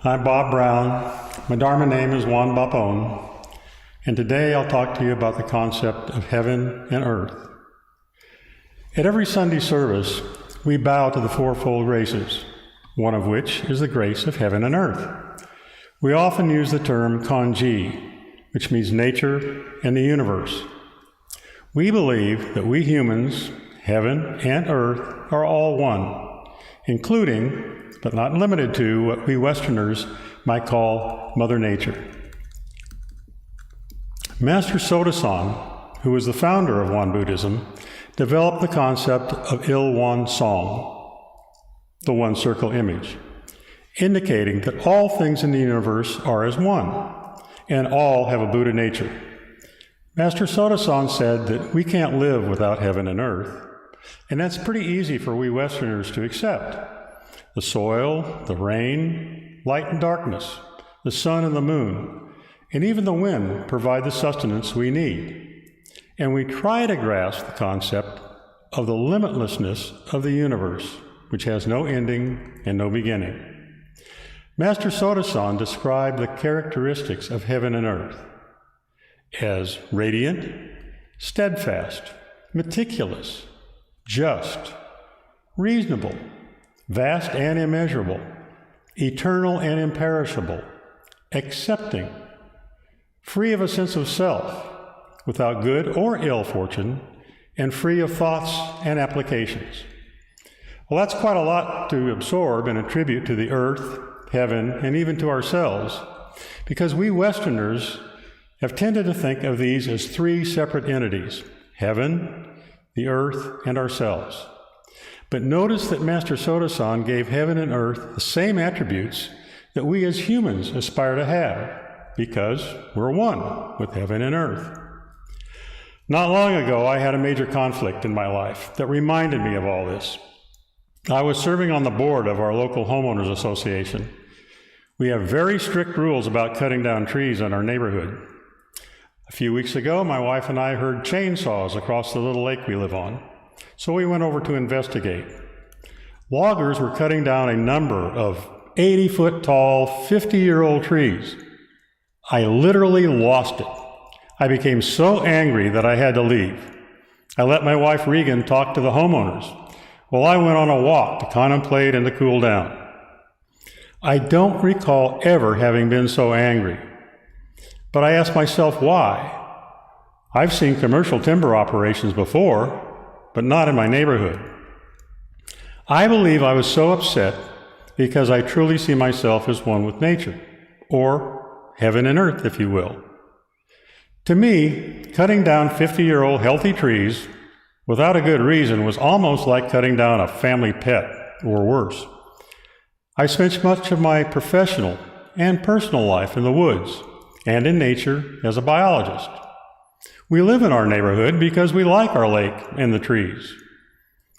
I'm Bob Brown. My Dharma name is Juan Bapon, and today I'll talk to you about the concept of heaven and earth. At every Sunday service, we bow to the fourfold graces, one of which is the grace of heaven and earth. We often use the term Kanji, which means nature and the universe. We believe that we humans, heaven and earth, are all one, including, but not limited to, what we Westerners might call Mother Nature. Master Sotasan, who was the founder of Won Buddhism, developed the concept of Il Won Song, the one circle image, indicating that all things in the universe are as one, and all have a Buddha nature. Master Sotasan said that we can't live without heaven and earth, and that's pretty easy for we Westerners to accept. The soil, the rain, light and darkness, the sun and the moon, and even the wind provide the sustenance we need. And we try to grasp the concept of the limitlessness of the universe, which has no ending and no beginning. Master Sotasan described the characteristics of heaven and earth as radiant, steadfast, meticulous, just, reasonable, vast and immeasurable, eternal and imperishable, accepting, free of a sense of self, without good or ill fortune, and free of thoughts and applications. Well, that's quite a lot to absorb and attribute to the earth, heaven, and even to ourselves, because we Westerners have tended to think of these as three separate entities: heaven, the earth, and ourselves. But notice that Master Sotasan gave heaven and earth the same attributes that we as humans aspire to have, because we're one with heaven and earth. Not long ago, I had a major conflict in my life that reminded me of all this. I was serving on the board of our local homeowners association. We have very strict rules about cutting down trees in our neighborhood. A few weeks ago, my wife and I heard chainsaws across the little lake we live on. So we went over to investigate. Loggers were cutting down a number of 80-foot tall, 50-year-old trees. I literally lost it. I became so angry that I had to leave. I let my wife Regan talk to the homeowners, while I went on a walk to contemplate and to cool down. I don't recall ever having been so angry, but I asked myself why. I've seen commercial timber operations before, but not in my neighborhood. I believe I was so upset because I truly see myself as one with nature, or heaven and earth, if you will. To me, cutting down 50-year-old healthy trees without a good reason was almost like cutting down a family pet, or worse. I spent much of my professional and personal life in the woods and in nature as a biologist. We live in our neighborhood because we like our lake and the trees.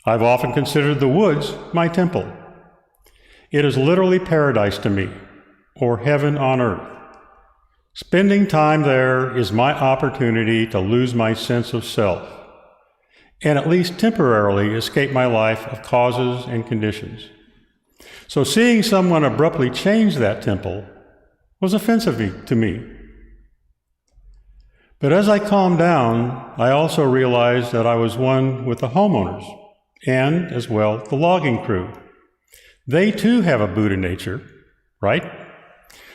I've often considered the woods my temple. It is literally paradise to me, or heaven on earth. Spending time there is my opportunity to lose my sense of self, and at least temporarily escape my life of causes and conditions. So seeing someone abruptly change that temple was offensive to me. But as I calmed down, I also realized that I was one with the homeowners, and, as well, the logging crew. They too have a Buddha nature, right?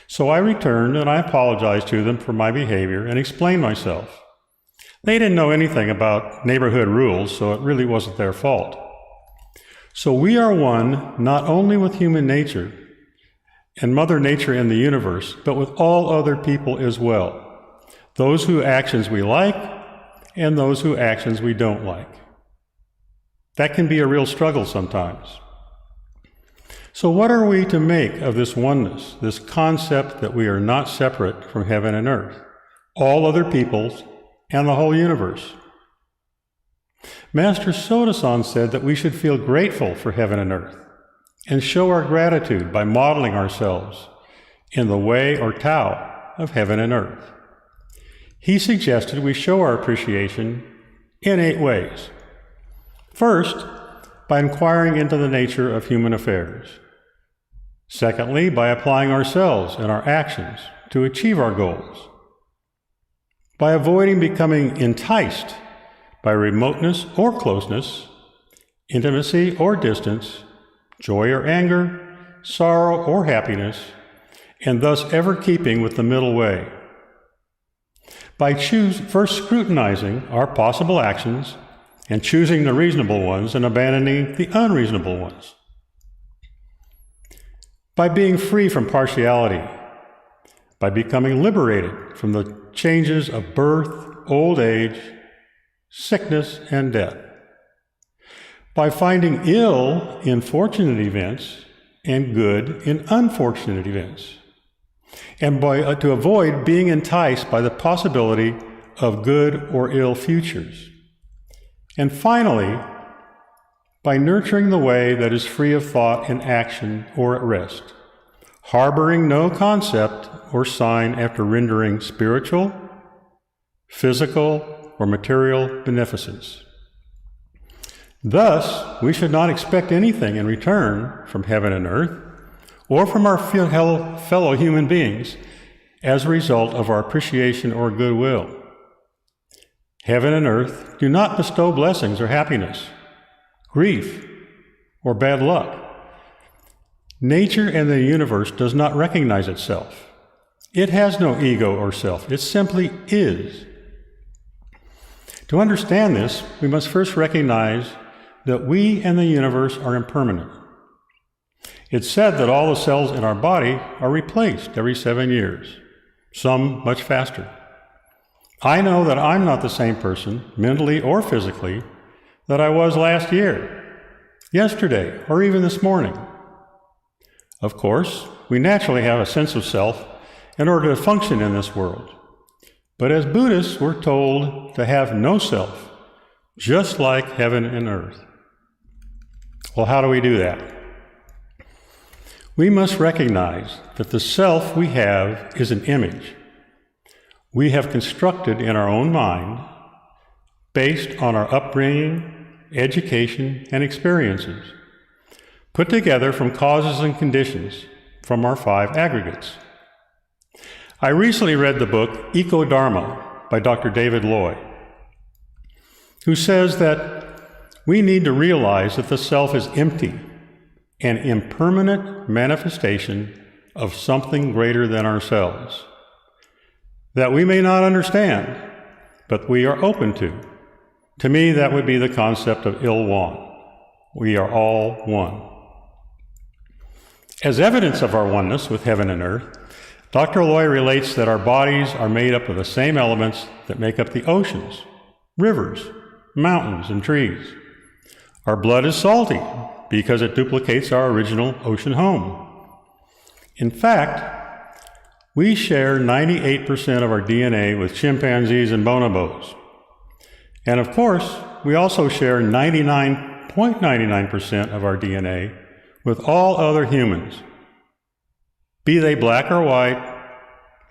So I returned and I apologized to them for my behavior and explained myself. They didn't know anything about neighborhood rules, so it really wasn't their fault. So we are one not only with human nature and Mother Nature in the universe, but with all other people as well. Those whose actions we like, and those whose actions we don't like. That can be a real struggle sometimes. So what are we to make of this oneness, this concept that we are not separate from heaven and earth, all other peoples, and the whole universe? Master Sotasan said that we should feel grateful for heaven and earth, and show our gratitude by modeling ourselves in the way or Tao of heaven and earth. He suggested we show our appreciation in 8 ways. First, by inquiring into the nature of human affairs. Secondly, by applying ourselves and our actions to achieve our goals. By avoiding becoming enticed by remoteness or closeness, intimacy or distance, joy or anger, sorrow or happiness, and thus ever keeping with the middle way. By first scrutinizing our possible actions and choosing the reasonable ones and abandoning the unreasonable ones. By being free from partiality, by becoming liberated from the changes of birth, old age, sickness, and death. By finding ill in fortunate events and good in unfortunate events. And to avoid being enticed by the possibility of good or ill futures. And finally, by nurturing the way that is free of thought and action or at rest, harboring no concept or sign after rendering spiritual, physical, or material beneficence. Thus, we should not expect anything in return from heaven and earth, or from our fellow human beings as a result of our appreciation or goodwill. Heaven and earth do not bestow blessings or happiness, grief, or bad luck. Nature and the universe does not recognize itself. It has no ego or self. It simply is. To understand this, we must first recognize that we and the universe are impermanent. It's said that all the cells in our body are replaced every 7 years, some much faster. I know that I'm not the same person, mentally or physically, that I was last year, yesterday, or even this morning. Of course, we naturally have a sense of self in order to function in this world. But as Buddhists, we're told to have no self, just like heaven and earth. Well, how do we do that? We must recognize that the self we have is an image we have constructed in our own mind based on our upbringing, education, and experiences, put together from causes and conditions from our 5 aggregates. I recently read the book Eco-Dharma by Dr. David Loy, who says that we need to realize that the self is empty, an impermanent manifestation of something greater than ourselves, that we may not understand, but we are open to. To me, that would be the concept of Il-One. We are all one. As evidence of our oneness with heaven and earth, Dr. Loy relates that our bodies are made up of the same elements that make up the oceans, rivers, mountains, and trees. Our blood is salty because it duplicates our original ocean home. In fact, we share 98% of our DNA with chimpanzees and bonobos. And of course, we also share 99.99% of our DNA with all other humans, be they black or white,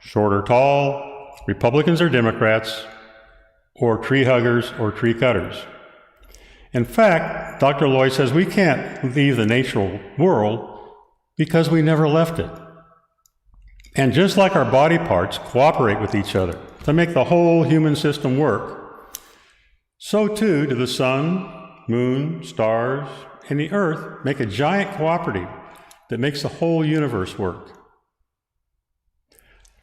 short or tall, Republicans or Democrats, or tree huggers or tree cutters. In fact, Dr. Loy says we can't leave the natural world because we never left it. And just like our body parts cooperate with each other to make the whole human system work, so too do the sun, moon, stars, and the earth make a giant cooperative that makes the whole universe work.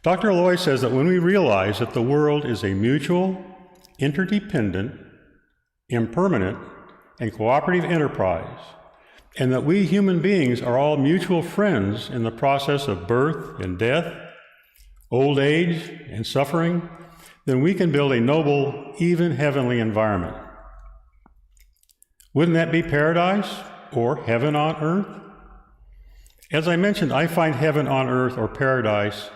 Dr. Loy says that when we realize that the world is a mutual, interdependent, impermanent, and cooperative enterprise, and that we human beings are all mutual friends in the process of birth and death, old age and suffering, then we can build a noble, even heavenly environment. Wouldn't that be paradise or heaven on earth? As I mentioned, I find heaven on earth or paradise,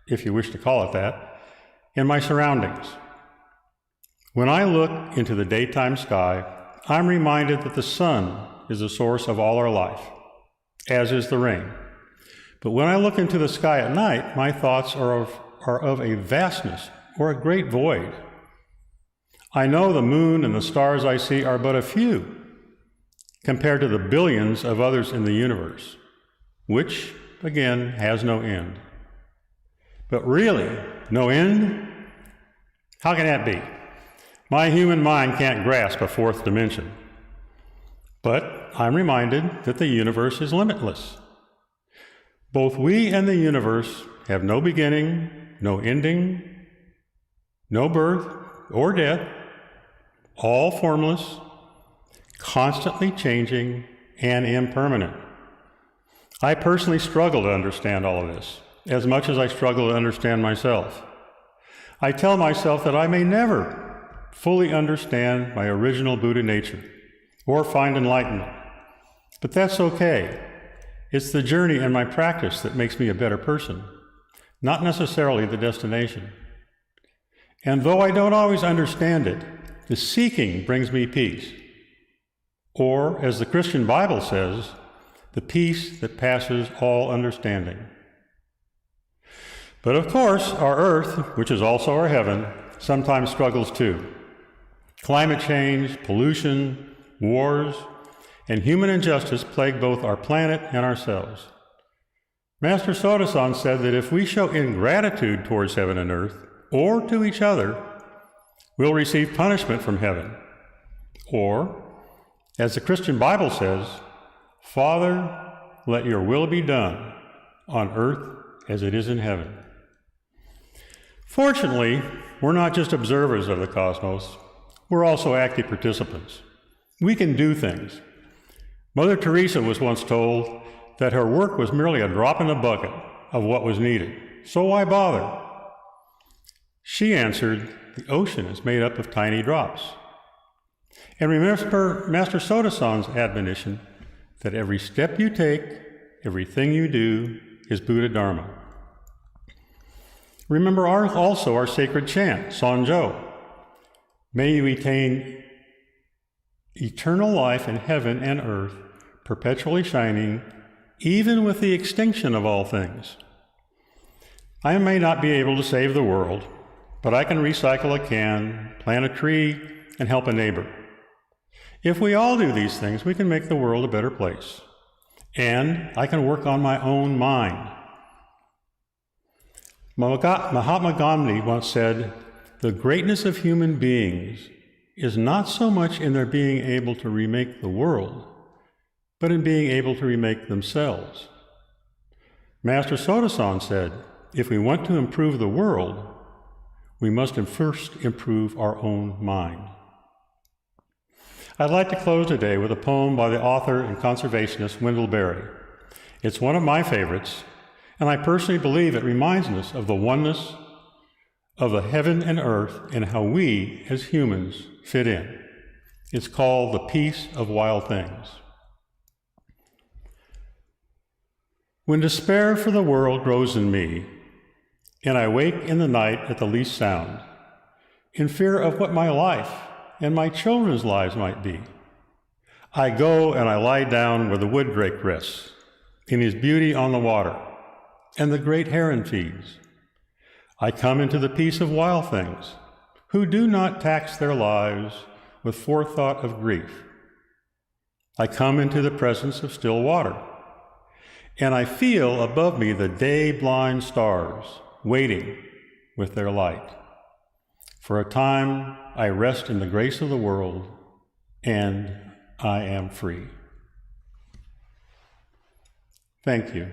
if you wish to call it that, in my surroundings. When I look into the daytime sky, I'm reminded that the sun is the source of all our life, as is the rain. But when I look into the sky at night, my thoughts are of a vastness or a great void. I know the moon and the stars I see are but a few compared to the billions of others in the universe, which, again, has no end. But really, no end? How can that be? My human mind can't grasp a fourth dimension. But I'm reminded that the universe is limitless. Both we and the universe have no beginning, no ending, no birth or death, all formless, constantly changing, and impermanent. I personally struggle to understand all of this, as much as I struggle to understand myself. I tell myself that I may never fully understand my original Buddha nature or find enlightenment, but that's okay. It's the journey and my practice that makes me a better person, not necessarily the destination. And though I don't always understand it, the seeking brings me peace. Or, as the Christian Bible says, the peace that passes all understanding. But of course, our earth, which is also our heaven, sometimes struggles too. Climate change, pollution, wars, and human injustice plague both our planet and ourselves. Master Sotasan said that if we show ingratitude towards heaven and earth, or to each other, we'll receive punishment from heaven. Or, as the Christian Bible says, Father, let your will be done on earth as it is in heaven. Fortunately, we're not just observers of the cosmos, we're also active participants. We can do things. Mother Teresa was once told that her work was merely a drop in the bucket of what was needed, so why bother? She answered, the ocean is made up of tiny drops. And remember Master Sotasan's admonition that every step you take, everything you do, is Buddha Dharma. Remember also our sacred chant, Sanjo. May you attain eternal life in heaven and earth, perpetually shining, even with the extinction of all things. I may not be able to save the world, but I can recycle a can, plant a tree, and help a neighbor. If we all do these things, we can make the world a better place. And I can work on my own mind. Mahatma Gandhi once said, the greatness of human beings is not so much in their being able to remake the world, but in being able to remake themselves. Master Sotasan said, if we want to improve the world, we must first improve our own mind. I'd like to close today with a poem by the author and conservationist Wendell Berry. It's one of my favorites, and I personally believe it reminds us of the oneness of the heaven and earth and how we, as humans, fit in. It's called The Peace of Wild Things. When despair for the world grows in me, and I wake in the night at the least sound, in fear of what my life and my children's lives might be, I go and I lie down where the wood drake rests, in his beauty on the water, and the great heron feeds. I come into the peace of wild things, who do not tax their lives with forethought of grief. I come into the presence of still water, and I feel above me the day-blind stars waiting with their light. For a time, I rest in the grace of the world, and I am free. Thank you.